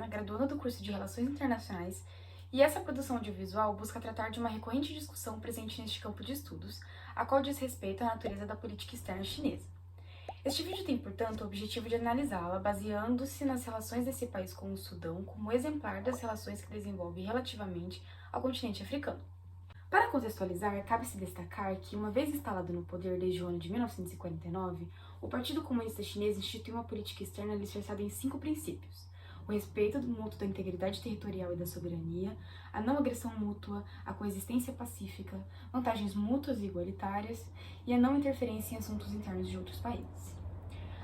Mariana, graduanda do curso de Relações Internacionais, e essa produção audiovisual busca tratar de uma recorrente discussão presente neste campo de estudos, a qual diz respeito à natureza da política externa chinesa. Este vídeo tem, portanto, o objetivo de analisá-la baseando-se nas relações desse país com o Sudão como exemplar das relações que desenvolve relativamente ao continente africano. Para contextualizar, cabe-se destacar que, uma vez instalado no poder desde o ano de 1949, o Partido Comunista Chinês instituiu uma política externa alicerçada em 5 princípios: o respeito mútuo da integridade territorial e da soberania, a não agressão mútua, a coexistência pacífica, vantagens mútuas e igualitárias e a não interferência em assuntos internos de outros países.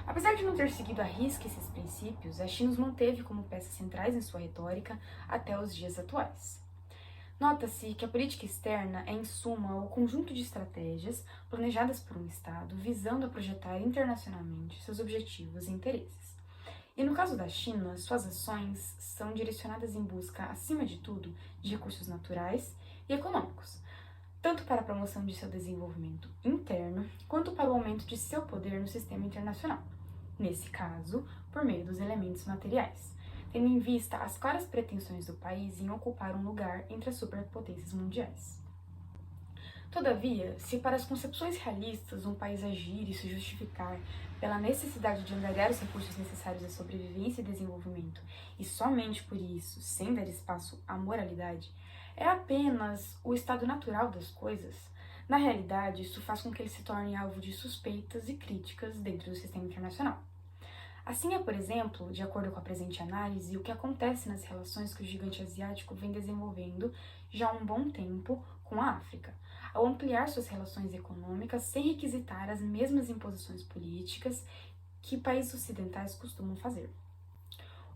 Apesar de não ter seguido à risca esses princípios, a China os manteve como peças centrais em sua retórica até os dias atuais. Nota-se que a política externa é, em suma, o conjunto de estratégias planejadas por um Estado visando a projetar internacionalmente seus objetivos e interesses. E no caso da China, suas ações são direcionadas em busca, acima de tudo, de recursos naturais e econômicos, tanto para a promoção de seu desenvolvimento interno, quanto para o aumento de seu poder no sistema internacional, nesse caso, por meio dos elementos materiais, tendo em vista as claras pretensões do país em ocupar um lugar entre as superpotências mundiais. Todavia, se para as concepções realistas um país agir e se justificar pela necessidade de angariar os recursos necessários à sobrevivência e desenvolvimento, e somente por isso, sem dar espaço à moralidade, é apenas o estado natural das coisas, na realidade isso faz com que ele se torne alvo de suspeitas e críticas dentro do sistema internacional. Assim é, por exemplo, de acordo com a presente análise, o que acontece nas relações que o gigante asiático vem desenvolvendo já há um bom tempo com a África, ao ampliar suas relações econômicas sem requisitar as mesmas imposições políticas que países ocidentais costumam fazer.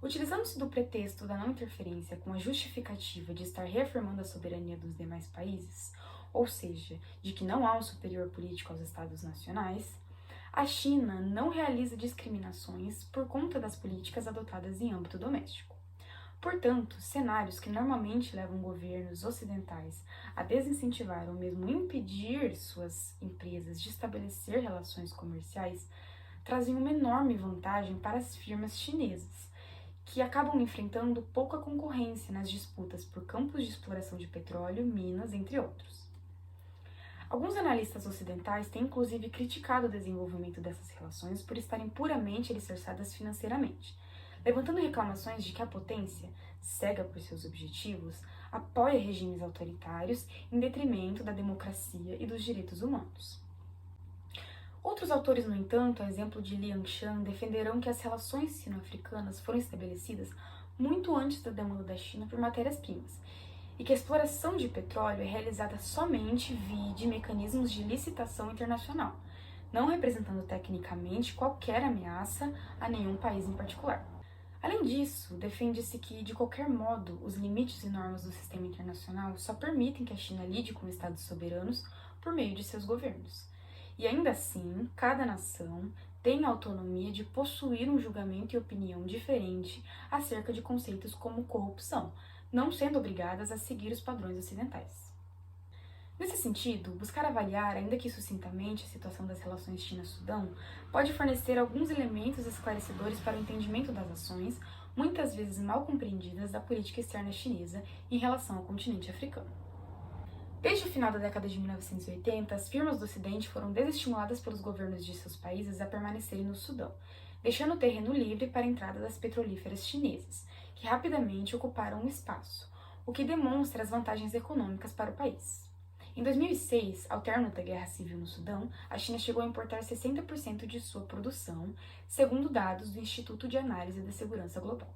Utilizando-se do pretexto da não interferência com a justificativa de estar reafirmando a soberania dos demais países, ou seja, de que não há um superior político aos Estados nacionais, a China não realiza discriminações por conta das políticas adotadas em âmbito doméstico. Portanto, cenários que normalmente levam governos ocidentais a desincentivar ou mesmo impedir suas empresas de estabelecer relações comerciais trazem uma enorme vantagem para as firmas chinesas, que acabam enfrentando pouca concorrência nas disputas por campos de exploração de petróleo, minas, entre outros. Alguns analistas ocidentais têm inclusive criticado o desenvolvimento dessas relações por estarem puramente alicerçadas financeiramente, levantando reclamações de que a potência, cega por seus objetivos, apoia regimes autoritários em detrimento da democracia e dos direitos humanos. Outros autores, no entanto, a exemplo de Liang Shan, defenderão que as relações sino-africanas foram estabelecidas muito antes da demanda da China por matérias-primas, e que a exploração de petróleo é realizada somente via mecanismos de licitação internacional, não representando tecnicamente qualquer ameaça a nenhum país em particular. Além disso, defende-se que, de qualquer modo, os limites e normas do sistema internacional só permitem que a China lide com estados soberanos por meio de seus governos. E ainda assim, cada nação tem a autonomia de possuir um julgamento e opinião diferente acerca de conceitos como corrupção, não sendo obrigadas a seguir os padrões ocidentais. Nesse sentido, buscar avaliar, ainda que sucintamente, a situação das relações China-Sudão pode fornecer alguns elementos esclarecedores para o entendimento das ações, muitas vezes mal compreendidas, da política externa chinesa em relação ao continente africano. Desde o final da década de 1980, as firmas do Ocidente foram desestimuladas pelos governos de seus países a permanecerem no Sudão, deixando o terreno livre para a entrada das petrolíferas chinesas, que rapidamente ocuparam o espaço, o que demonstra as vantagens econômicas para o país. Em 2006, ao término da Guerra Civil no Sudão, a China chegou a importar 60% de sua produção, segundo dados do Instituto de Análise da Segurança Global.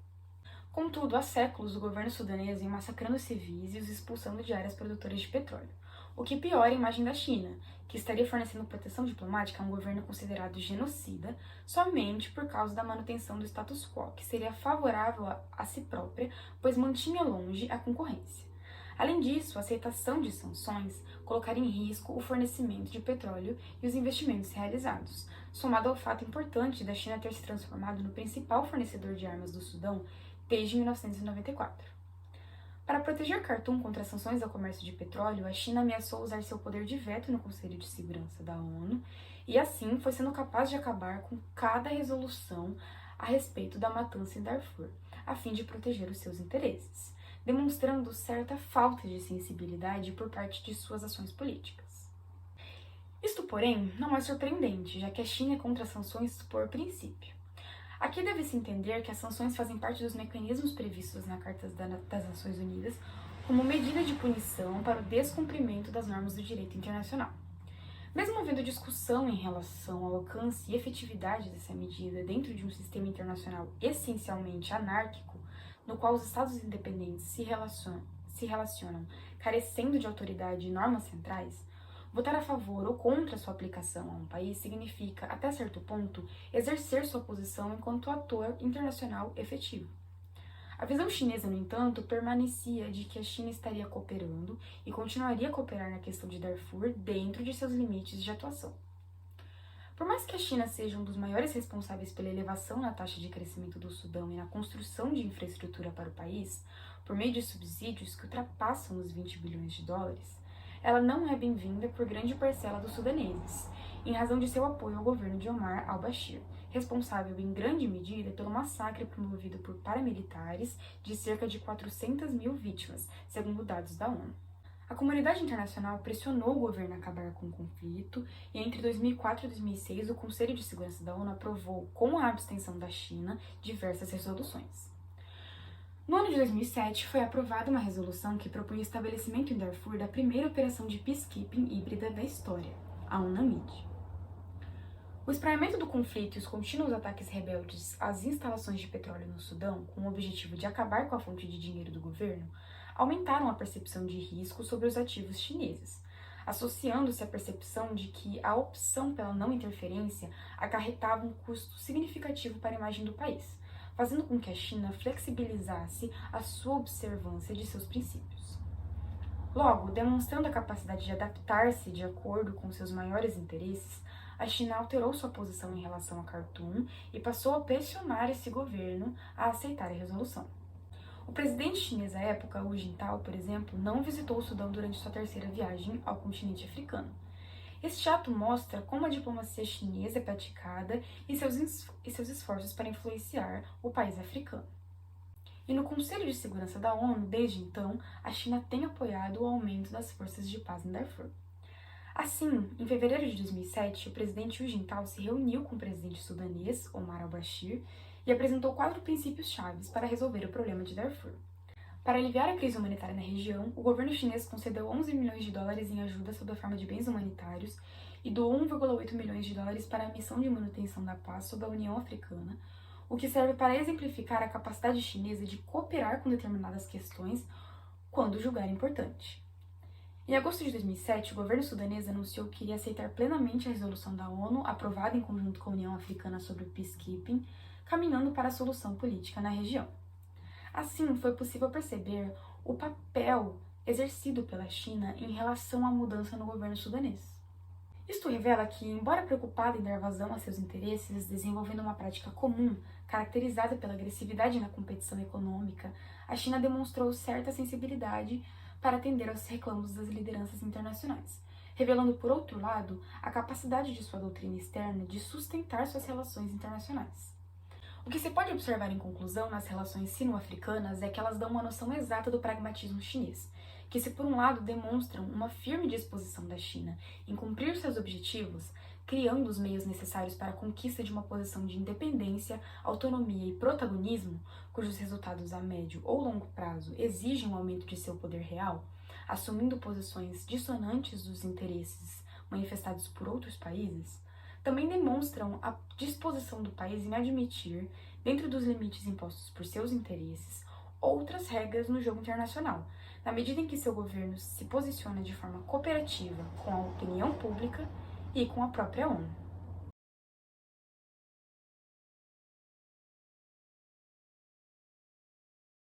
Contudo, há séculos o governo sudanês vem massacrando civis e os expulsando de áreas produtoras de petróleo, o que piora a imagem da China, que estaria fornecendo proteção diplomática a um governo considerado genocida somente por causa da manutenção do status quo, que seria favorável a si própria, pois mantinha longe a concorrência. Além disso, a aceitação de sanções colocaria em risco o fornecimento de petróleo e os investimentos realizados, somado ao fato importante da China ter se transformado no principal fornecedor de armas do Sudão desde 1994. Para proteger Khartoum contra as sanções ao comércio de petróleo, a China ameaçou usar seu poder de veto no Conselho de Segurança da ONU e, assim, foi sendo capaz de acabar com cada resolução a respeito da matança em Darfur, a fim de proteger os seus interesses, demonstrando certa falta de sensibilidade por parte de suas ações políticas. Isto, porém, não é surpreendente, já que a China é contra as sanções por princípio. Aqui deve-se entender que as sanções fazem parte dos mecanismos previstos na Carta das Nações Unidas como medida de punição para o descumprimento das normas do direito internacional. Mesmo havendo discussão em relação ao alcance e efetividade dessa medida dentro de um sistema internacional essencialmente anárquico, no qual os Estados independentes se relacionam carecendo de autoridade e normas centrais, votar a favor ou contra sua aplicação a um país significa, até certo ponto, exercer sua posição enquanto ator internacional efetivo. A visão chinesa, no entanto, permanecia de que a China estaria cooperando e continuaria a cooperar na questão de Darfur dentro de seus limites de atuação. Por mais que a China seja um dos maiores responsáveis pela elevação na taxa de crescimento do Sudão e na construção de infraestrutura para o país, por meio de subsídios que ultrapassam os 20 bilhões de dólares, ela não é bem-vinda por grande parcela dos sudaneses, em razão de seu apoio ao governo de Omar al-Bashir, responsável em grande medida pelo massacre promovido por paramilitares de cerca de 400 mil vítimas, segundo dados da ONU. A comunidade internacional pressionou o governo a acabar com o conflito e entre 2004 e 2006 o Conselho de Segurança da ONU aprovou, com a abstenção da China, diversas resoluções. No ano de 2007, foi aprovada uma resolução que propunha o estabelecimento em Darfur da primeira operação de peacekeeping híbrida da história, a UNAMID. O espraiamento do conflito e os contínuos ataques rebeldes às instalações de petróleo no Sudão, com o objetivo de acabar com a fonte de dinheiro do governo, aumentaram a percepção de risco sobre os ativos chineses, associando-se à percepção de que a opção pela não interferência acarretava um custo significativo para a imagem do país, fazendo com que a China flexibilizasse a sua observância de seus princípios. Logo, demonstrando a capacidade de adaptar-se de acordo com seus maiores interesses, a China alterou sua posição em relação a Khartoum e passou a pressionar esse governo a aceitar a resolução. O presidente chinês à época, Hu Jintao, por exemplo, não visitou o Sudão durante sua terceira viagem ao continente africano. Este ato mostra como a diplomacia chinesa é praticada e seus esforços para influenciar o país africano. E no Conselho de Segurança da ONU, desde então, a China tem apoiado o aumento das forças de paz em Darfur. Assim, em fevereiro de 2007, o presidente Hu Jintao se reuniu com o presidente sudanês, Omar al-Bashir, e apresentou 4 princípios chaves para resolver o problema de Darfur. Para aliviar a crise humanitária na região, o governo chinês concedeu 11 milhões de dólares em ajuda sob a forma de bens humanitários e doou 1,8 milhões de dólares para a missão de manutenção da paz sob a União Africana, o que serve para exemplificar a capacidade chinesa de cooperar com determinadas questões quando julgar importante. Em agosto de 2007, o governo sudanês anunciou que iria aceitar plenamente a resolução da ONU, aprovada em conjunto com a União Africana sobre o peacekeeping, caminhando para a solução política na região. Assim, foi possível perceber o papel exercido pela China em relação à mudança no governo sudanês. Isto revela que, embora preocupada em dar vazão a seus interesses, desenvolvendo uma prática comum, caracterizada pela agressividade na competição econômica, a China demonstrou certa sensibilidade para atender aos reclamos das lideranças internacionais, revelando, por outro lado, a capacidade de sua doutrina externa de sustentar suas relações internacionais. O que se pode observar em conclusão nas relações sino-africanas é que elas dão uma noção exata do pragmatismo chinês, que se por um lado demonstram uma firme disposição da China em cumprir seus objetivos, criando os meios necessários para a conquista de uma posição de independência, autonomia e protagonismo, cujos resultados a médio ou longo prazo exigem um aumento de seu poder real, assumindo posições dissonantes dos interesses manifestados por outros países, também demonstram a disposição do país em admitir, dentro dos limites impostos por seus interesses, outras regras no jogo internacional, na medida em que seu governo se posiciona de forma cooperativa com a opinião pública e com a própria ONU.